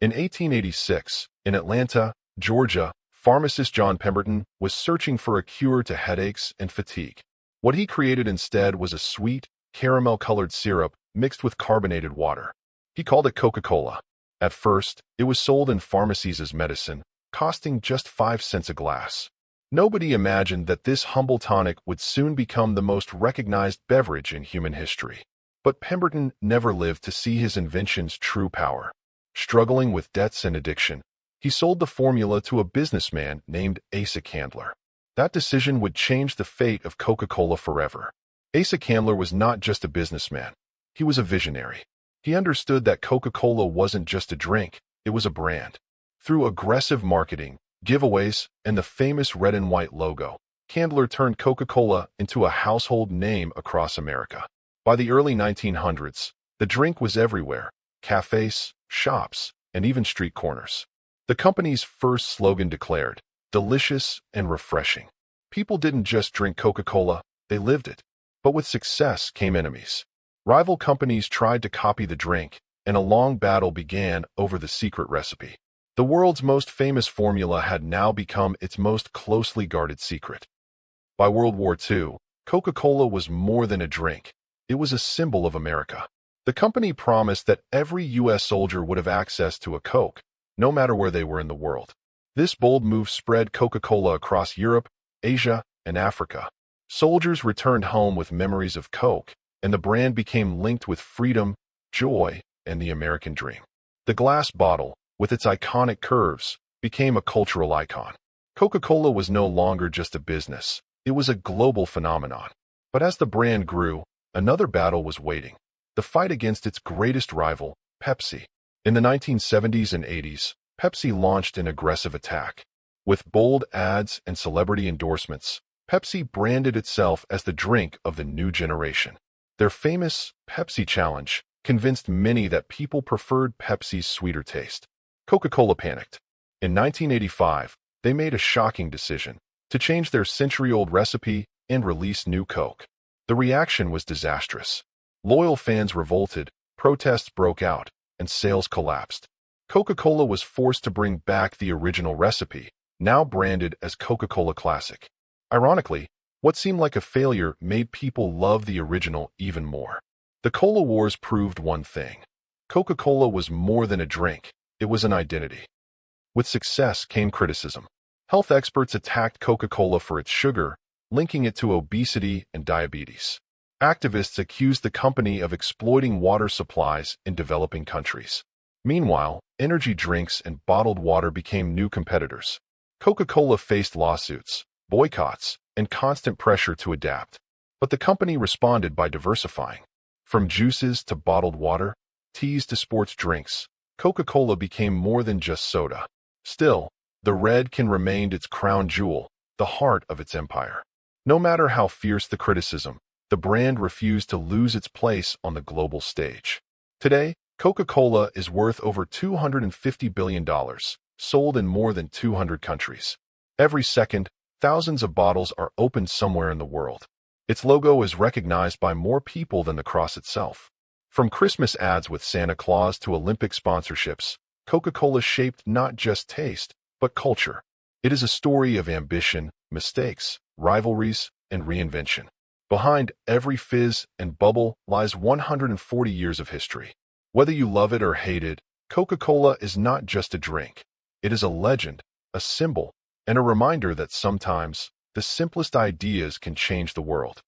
In 1886, in Atlanta, Georgia, pharmacist John Pemberton was searching for a cure to headaches and fatigue. What he created instead was a sweet, caramel-colored syrup mixed with carbonated water. He called it Coca-Cola. At first, it was sold in pharmacies as medicine, costing just 5 cents a glass. Nobody imagined that this humble tonic would soon become the most recognized beverage in human history. But Pemberton never lived to see his invention's true power. Struggling with debts and addiction, he sold the formula to a businessman named Asa Candler. That decision would change the fate of Coca-Cola forever. Asa Candler was not just a businessman. He was a visionary. He understood that Coca-Cola wasn't just a drink, it was a brand. Through aggressive marketing, giveaways, and the famous red and white logo, Candler turned Coca-Cola into a household name across America. By the early 1900s, the drink was everywhere: cafes, shops, and even street corners. The company's first slogan declared, "Delicious and refreshing." People didn't just drink Coca-Cola, they lived it. But with success came enemies. Rival companies tried to copy the drink, and a long battle began over the secret recipe. The world's most famous formula had now become its most closely guarded secret. By World War II, Coca-Cola was more than a drink. It was a symbol of America. The company promised that every U.S. soldier would have access to a Coke, no matter where they were in the world. This bold move spread Coca-Cola across Europe, Asia, and Africa. Soldiers returned home with memories of Coke, and the brand became linked with freedom, joy, and the American dream. The glass bottle, with its iconic curves, became a cultural icon. Coca-Cola was no longer just a business. It was a global phenomenon. But as the brand grew, another battle was waiting: the fight against its greatest rival, Pepsi. In the 1970s and 80s, Pepsi launched an aggressive attack. With bold ads and celebrity endorsements, Pepsi branded itself as the drink of the new generation. Their famous Pepsi Challenge convinced many that people preferred Pepsi's sweeter taste. Coca-Cola panicked. In 1985, they made a shocking decision to change their century-old recipe and release new Coke. The reaction was disastrous. Loyal fans revolted, protests broke out, and sales collapsed. Coca-Cola was forced to bring back the original recipe, now branded as Coca-Cola Classic. Ironically, what seemed like a failure made people love the original even more. The Cola Wars proved one thing: Coca-Cola was more than a drink, it was an identity. With success came criticism. Health experts attacked Coca-Cola for its sugar, linking it to obesity and diabetes. Activists accused the company of exploiting water supplies in developing countries. Meanwhile, energy drinks and bottled water became new competitors. Coca-Cola faced lawsuits, boycotts, and constant pressure to adapt. But the company responded by diversifying. From juices to bottled water, teas to sports drinks, Coca-Cola became more than just soda. Still, the red can remained its crown jewel, the heart of its empire. No matter how fierce the criticism, the brand refused to lose its place on the global stage. Today, Coca-Cola is worth over $250 billion, sold in more than 200 countries. Every second, thousands of bottles are opened somewhere in the world. Its logo is recognized by more people than the cross itself. From Christmas ads with Santa Claus to Olympic sponsorships, Coca-Cola shaped not just taste, but culture. It is a story of ambition, mistakes, rivalries, and reinvention. Behind every fizz and bubble lies 140 years of history. Whether you love it or hate it, Coca-Cola is not just a drink. It is a legend, a symbol, and a reminder that sometimes the simplest ideas can change the world.